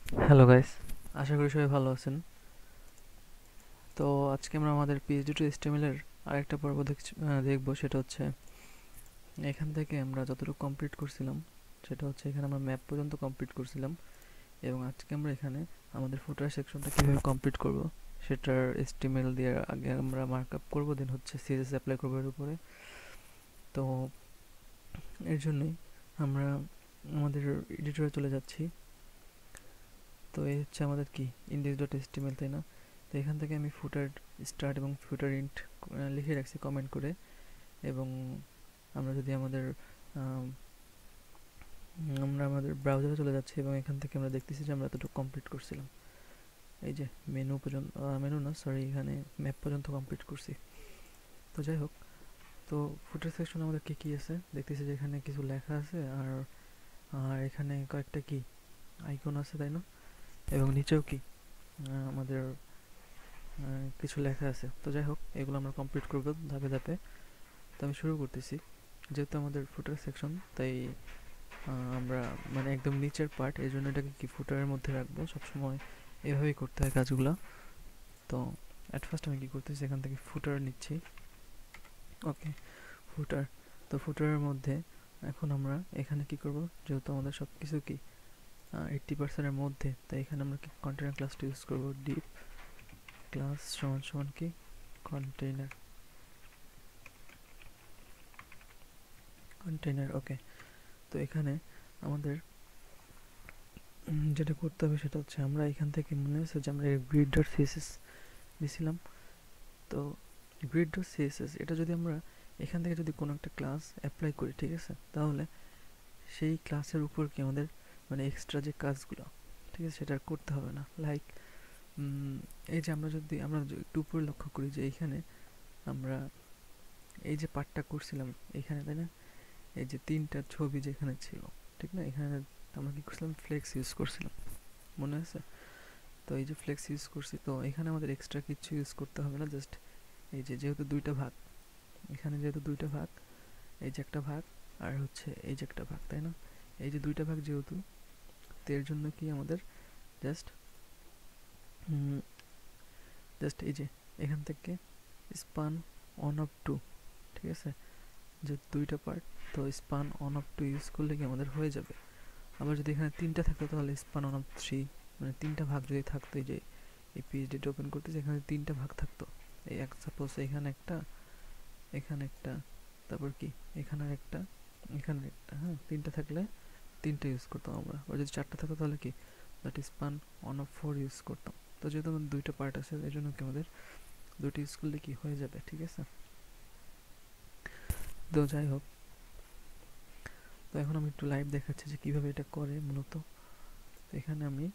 Hello guys, আশা করি সবাই ভালো আছেন। তো আজকে আমরা আমাদের পিএইচডি টু এইচটিএমএল এর আরেকটা পর্ব দেখবো। সেটা হচ্ছে এখান থেকে আমরা যতটুকু কমপ্লিট করছিলাম, সেটা হচ্ছে এখানে আমরা ম্যাপ পর্যন্ত কমপ্লিট করছিলাম। এবং আজকে আমরা এখানে আমাদের ফুটার সেকশনটা কীভাবে কমপ্লিট করব সেটার এইচটিএমএল দিয়ে আগে আমরা মার্ক আপ করবো, দেন হচ্ছে সিএসএস অ্যাপ্লাই করবো এর উপরে। তো এর জন্যই আমরা আমাদের এডিটরে চলে যাচ্ছি। তো এই হচ্ছে আমাদের কি ইন্ডেক্স ডট এইচটিএমএল, তাই না? তো এখান থেকে আমি ফুটার স্টার্ট এবং ফুটার ইন্ট লিখে রাখছি কমেন্ট করে। এবং আমরা যদি আমাদের ব্রাউজারে চলে যাচ্ছি এবং এখান থেকে আমরা দেখতেছি যে আমরা এতটুকু কমপ্লিট করছিলাম। এই যে মেনু পর্যন্ত, মেনু না সরি, এখানে ম্যাপ পর্যন্ত কমপ্লিট করছি। তো যাই হোক, তো ফুটার সেকশন আমাদের কি কি আছে দেখতেছি যে এখানে কিছু লেখা আছে, আর আর এখানে কয়েকটা কি আইকন আছে, তাই না? এবং নিচেও কি আমাদের কিছু লেখা আছে। তো যাই হোক, এগুলো আমরা কমপ্লিট করবো ধাপে ধাপে। তো আমি শুরু করতেছি। যেহেতু আমাদের ফুটার সেকশন, তাই আমরা মানে একদম নিচের পার্ট, এই জন্য এটাকে কি ফুটারের মধ্যে রাখবো সবসময়। এভাবেই করতে হয় কাজগুলো। তো অ্যাট ফার্স্ট আমি কি করতেছি, এখান থেকে ফুটার নিচ্ছি। ওকে, ফুটার। তো ফুটারের মধ্যে এখন আমরা এখানে কি করব, যেহেতু আমাদের সব কিছু কি 80%-এর মধ্যে, তাই এখানে আমরা কি কন্টেনার ক্লাসটা ইউজ করব। ডিপ ক্লাস সমান সমান কি কন্টেইনার, কন্টেইনার। ওকে, তো এখানে আমাদের যেটা করতে হবে সেটা হচ্ছে আমরা এখান থেকে মনে আছে যে আমরা গ্রিড ডট সিএসএস দিছিলাম। তো গ্রিড ডট সিএসএস এটা যদি আমরা এখান থেকে যদি কোনো একটা ক্লাস অ্যাপ্লাই করি, ঠিক আছে, তাহলে সেই ক্লাসের উপর কি আমাদের মানে এক্সট্রা যে কাজগুলো, ঠিক আছে, সেটা আর করতে হবে না। লাইক এই যে আমরা যদি একটু উপরে লক্ষ্য করি যে এইখানে আমরা এই যে পার্টটা করছিলাম এখানে, তাই না? এই যে তিনটা ছবি যেখানে ছিল, ঠিক না, এখানে আমরা কি করছিলাম, ফ্লেক্স ইউজ করছিলাম, মনে আছে? তো এই যে ফ্লেক্স ইউজ করছি, তো এখানে আমাদের এক্সট্রা কিছু ইউজ করতে হবে না। জাস্ট এই যে যেহেতু দুইটা ভাগ, এখানে যেহেতু দুইটা ভাগ, এই যে একটা ভাগ আর হচ্ছে এই যে একটা ভাগ, তাই না? এই যে দুইটা ভাগ যেহেতু, তো এর জন্য কি আমাদের জাস্ট জাস্ট এই যে এখান থেকে স্পান অন অফ টু, ঠিক আছে, যে দুইটা পার্ট, তো span on of to use করলে কি আমাদের হয়ে যাবে। আবার যদি এখানে তিনটা থাকতো তাহলে স্পান অন অফ থ্রি, মানে তিনটা ভাগ যদি থাকতো, এই যে এই পিএইচডিটা ওপেন করতেছে, এখানে তিনটা ভাগ থাকতো। এই এক সাপোজ এখানে একটা, এখানে একটা, তারপর কি এখানে একটা, এখানে একটা, হ্যাঁ, তিনটা থাকলে তিনটা ইউজ করতাম আমরা। আর যদি চারটা থাকতো তাহলে কি that span on of four use করতাম। তো যেহেতু আমাদের দুইটা পার্ট আছে, এই জন্য কি আমাদের দুটো ইউজ করলে কি হয়ে যাবে, ঠিক আছে? তো যাই হোক, তো এখন আমি একটু লাইভ দেখাচ্ছি যে কিভাবে এটা করে মূলত। তো এখানে আমি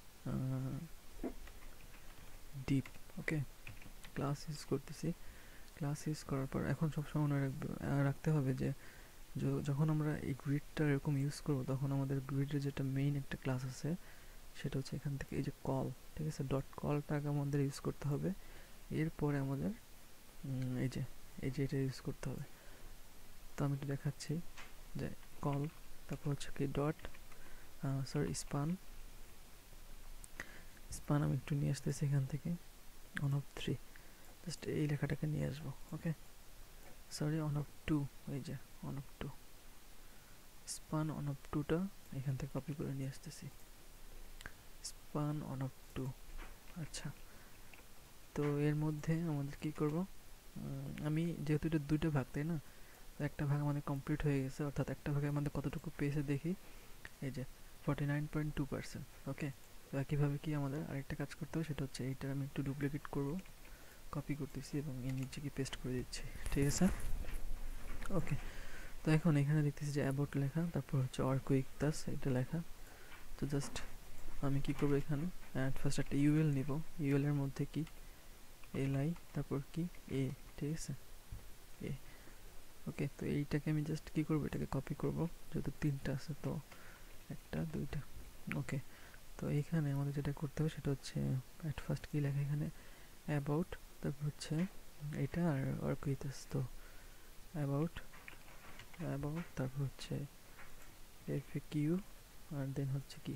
ডিপ, ওকে, ক্লাস ইউজ করতেছি। ক্লাস ইউজ করার পর এখন সবসময় মনে রাখতে হবে যে যখন আমরা এই গ্রিডটা এরকম ইউজ করব, তখন আমাদের গ্রিডের যেটা মেইন একটা ক্লাস আছে, সেটা হচ্ছে এখান থেকে এই যে কল, ঠিক আছে, ডট কলটাকে আমাদের ইউজ করতে হবে। এরপরে আমাদের এই যে এটা ইউজ করতে হবে। তো আমি একটু দেখাচ্ছি যে কল, তারপর হচ্ছে কি ডট সরি স্পান, স্পান আমি একটু নিয়ে আসতেছি এখান থেকে অন অফ থ্রি, জাস্ট এই লেখাটাকে নিয়ে আসবো। Okay, sorry on of two, এই যে on of two, span on of টুটা এখান থেকে কপি করে নিয়ে আসতেছি, স্পান অন অফ টু। আচ্ছা, তো এর মধ্যে আমাদের কি করব, আমি যেহেতু এটা দুইটা ভাগ, তাই না, তো একটা ভাগ আমাদের কমপ্লিট হয়ে গেছে, অর্থাৎ একটা ভাগে আমাদের কতটুকু পেয়েছে দেখি, এই যে 49.2%। ওকে, তো একইভাবে কি আমাদের আরেকটা কাজ করতে হবে, সেটা হচ্ছে এইটার আমি একটু ডুপ্লিকেট করব, কপি করতেছি এবং এর নিচে কি পেস্ট করে দিচ্ছি, ঠিক আছে? ওকে, তো এখন এখানে দেখতেছি যে অ্যাবাউট লেখা, তারপর হচ্ছে অর কুইক টাস এটা লেখা। তো জাস্ট আমি কি করবো, এখানে ফার্স্ট একটা ইউএল নিব, ইউএল এর মধ্যে কি এলআই, তারপর কি এ, ঠিক আছে, এ। ওকে, তো এইটাকে আমি জাস্ট কি করবো, এটাকে কপি করব, যেহেতু তিনটা আছে, তো একটা দুইটা। ওকে, তো এইখানে আমাদের যেটা করতে হবে সেটা হচ্ছে অ্যাট ফার্স্ট কি লেখা এখানে অ্যাবাউট, তারপর হচ্ছে এটা আর ওয়ার্ক উইথ আস। তো অ্যাবাউট, অ্যাবাউট, তারপর হচ্ছে এফএকিউ, আর দেন হচ্ছে কি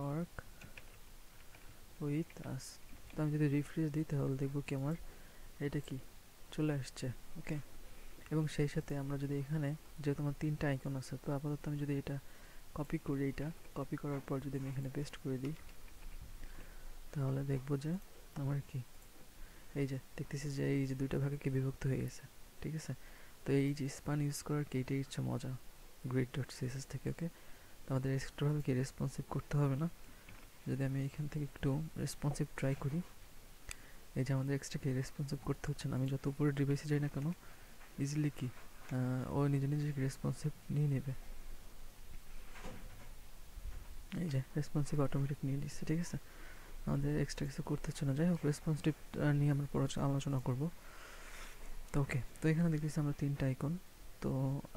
ওয়ার্ক উইথ আস। তো আমি যদি রিফ্রেশ দিই তাহলে দেখবো কি আমার এটা কি চলে আসছে। ওকে, এবং সেই সাথে আমরা যদি এখানে যেহেতু আমার 3টা আইকন আছে, তো আপাতত আমি যদি এটা কপি করি, এটা কপি করার পর যদি আমি এখানে পেস্ট করে দিই তাহলে দেখবো যে আমার কি এই যে দেখতেছি যে এই যে দুইটা ভাগে কি বিভক্ত হয়ে গেছে। ঠিক আছে, তো এই যে স্পান ইউজ করার কি এটাই হচ্ছে মজা grid.css থেকে। ওকে, তো আমাদের এক্সট্রাভাবে কি রেসপন্সিভ করতে হবে না। যদি আমি এখান থেকে একটু রেসপন্সিভ ট্রাই করি, এই যে আমাদের এক্সট্রা কি রেসপন্সিভ করতে হচ্ছে না। আমি যত উপরে ডিভাইসে যাই না কেন ইজিলি কি ও নিজে নিজে রেসপন্সিভ নিয়ে নেবে। এই যে রেসপন্সিভ অটোমেটিক নিয়ে নিচ্ছে। ঠিক আছে, আমাদের এক্সট্রা কিছু করতে হচ্ছে না। যাই হোক, রেসপন্সিভ নিয়ে আমরা পরে আলোচনা করব। তো ওকে, তো এখানে দেখতেছি আমরা 3টা আইকন। তো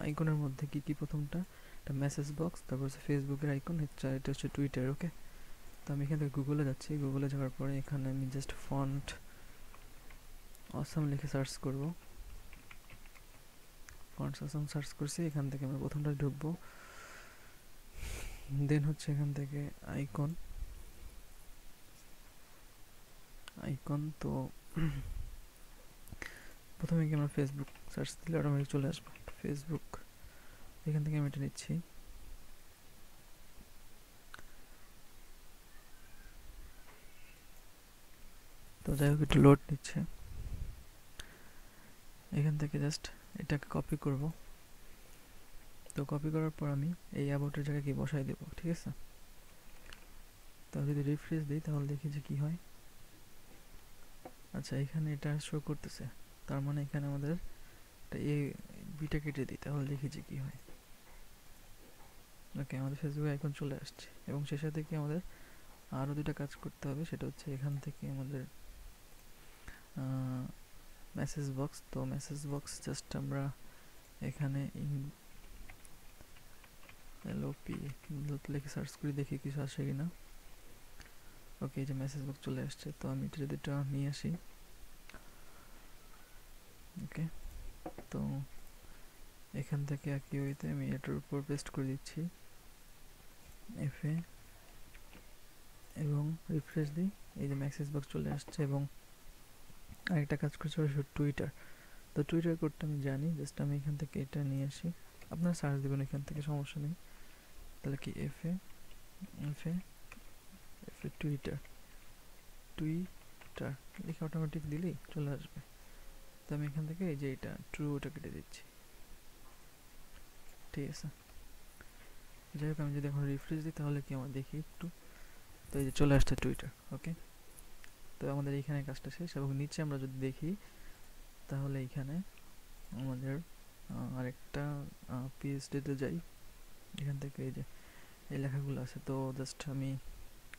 আইকনের মধ্যে কি কি, প্রথমটা একটা মেসেজ বক্স, তারপর হচ্ছে ফেসবুকের আইকন, এটা হচ্ছে টুইটার। ওকে, তো আমি এখান থেকে গুগলে যাচ্ছি। গুগলে যাওয়ার পরে এখানে আমি জাস্ট ফন্ট অসাম লিখে সার্চ করব। ফন্ট অসাম সার্চ করছি, এখান থেকে আমরা প্রথমটা ঢুকবো। দেন হচ্ছে এখান থেকে আইকন তো প্রথমে কি আমরা ফেসবুক সার্চ দিলে অটোমেটিক চলে আসবে ফেসবুক। এখান থেকে আমি এটা নিচ্ছি। তো যাই হোক, একটু লোড নিচ্ছে। এখান থেকে জাস্ট এটাকে কপি করব। তো কপি করার পর আমি এই অ্যাবাউটের জায়গায় কি বসাই দেব। ঠিক আছে, তো যদি রিফ্রেশ দিই তাহলে দেখি যে কি হয়। আচ্ছা, এখানে এটা শো করতেছে, তার মানে এখানে আমাদের এই বিটা কেটে দিই তাহলে দেখি যে কি হয়। ওকে, আমাদের ফেসবুক আইকন চলে আসছে এবং সেই সাথে কি আমাদের আরও দুটা কাজ করতে হবে। সেটা হচ্ছে এখান থেকে আমাদের মেসেজ বক্স। তো মেসেজ বক্স জাস্ট আমরা এখানে এলওপি লিখে সার্চ করি, দেখি কিছু আসে কিনা। ওকে, এই যে মেসেজ বক্স চলে আসছে। তো আমি এটা যদি নিয়ে আসি, ওকে, তো এখান থেকে একই ওইতে আমি এটার উপর পেস্ট করে দিচ্ছি এফে এবং রিফ্রেশ দিই। এই যে মেসেজ বক্স চলে আসছে এবং আরেকটা কাজ করছে টুইটার। তো টুইটার কোডটা আমি জানি, জাস্ট আমি এখান থেকে এটা নিয়ে আসি। আপনারা সার্চ দেবেন এখান থেকে, সমস্যা নেই। তাহলে কি এফে এফে এফে টুইটার লিখে অটোমেটিক দিলেই চলে আসবে। তো আমি এখান থেকে এই যে এটা ট্রু ওটা কেটে দিচ্ছি। ঠিক আছে, যাই হোক, আমি যদি এখন রিফ্রেশ দিই তাহলে কি আমার দেখি একটু। তো এই যে চলে আসছে টুইটার। ওকে, তো আমাদের এইখানে কাজটা শেষ। এবং নিচে আমরা যদি দেখি তাহলে এইখানে আমাদের আরেকটা পিএইচডিতে যাই। এখান থেকে এই যে এই লেখাগুলো আছে। তো জাস্ট আমি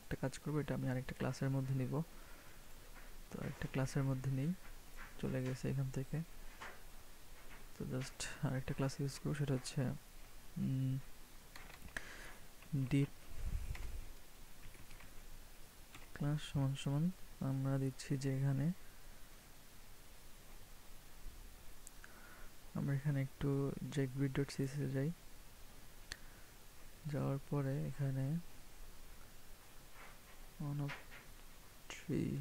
একটা কাজ করবো, এটা আমি আরেকটা ক্লাসের মধ্যে নিব। তো আরেকটা ক্লাসের মধ্যে নেই, চলে গেছে এখান থেকে। তো জাস্ট আরেকটা ক্লাস ইউজ করবো, সেটা হচ্ছে ডিপ ক্লাস সমান সমান আমরা দিচ্ছি যে এখানে আমরা এখানে একটু যে grid.css এ যাই। যাওয়ার পরে এখানে 1 of 3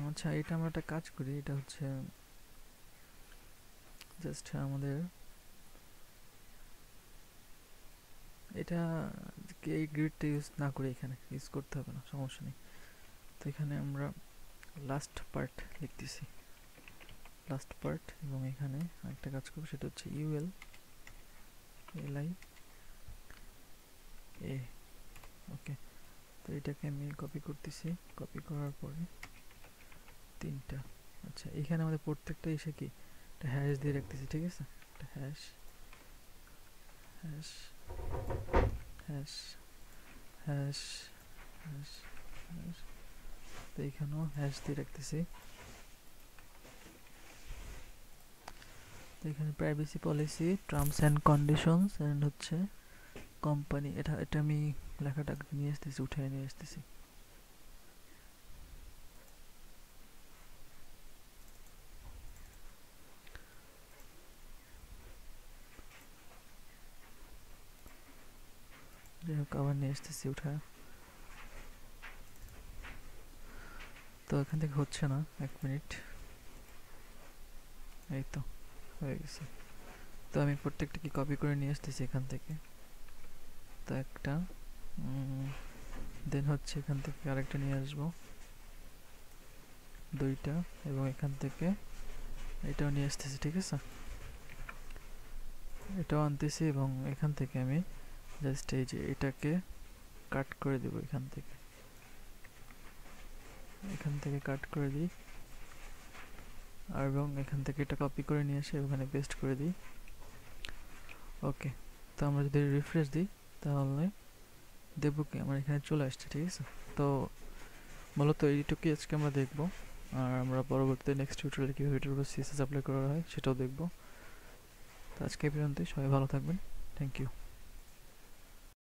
আচ্ছা, এটা আমরা একটা কাজ করি, এটা হচ্ছে জাস্ট আমাদের এটা এই গ্রিডটা ইউজ না করে এখানে ইউজ করতে হবে না, সমস্যা নেই। তো এখানে আমরা লাস্ট পার্ট লিখতেছি, লাস্ট পার্ট, এবং এখানে আরেকটা কাজ করবো, সেটা হচ্ছে ইউএল এলআই এ। ওকে, তো এটাকে আমি কপি করতেছি, কপি করার পরে 3টা। আচ্ছা, এখানে আমাদের প্রত্যেকটা এসে কি একটা হ্যাশ দিয়ে রাখতেছি। ঠিক আছে, একটা hash hash hash hash hash hash. তো এখানেও হ্যাশ দিয়ে রাখতেছি। তো এখানে privacy policy, terms and conditions and হচ্ছে কোম্পানি। এটা আমি লেখাটা নিয়ে আসতেছি, উঠে নিয়ে আসতেছি। কভার নিয়ে আসতেছি উঠায়। তো এখান থেকে হচ্ছে না, 1 মিনিট। এই তো হয়ে গেছে। তো আমি প্রত্যেকটা কি কপি করে নিয়ে আসতেছি এখান থেকে। তো একটা দেন হচ্ছে এখান থেকে আরেকটা নিয়ে আসবো, 2টা, এবং এখান থেকে এটাও নিয়ে আসতেছি, ঠিক আছে। এটাও আনতেছি এবং এখান থেকে আমি জাস্ট এই যে এটাকে কাট করে দেব, এখান থেকে কাট করে দিই, আর এবং এখান থেকে এটা কপি করে নিয়ে এসে ওখানে পেস্ট করে দিই। ওকে, তো আমরা যদি রিফ্রেশ দিই তাহলে দেখব কি আমার এখানে চলে আসছে, ঠিক আছে। তো মূলত এইটুকুই আজকে আমরা দেখব, আর আমরা পরবর্তীতে নেক্সট টিউটোরিয়ালে কীভাবে এটার উপর সিএসএস অ্যাপ্লাই করা হয় সেটাও দেখব। তো আজকে এই পর্যন্তই, সবাই ভালো থাকবেন, থ্যাংক ইউ।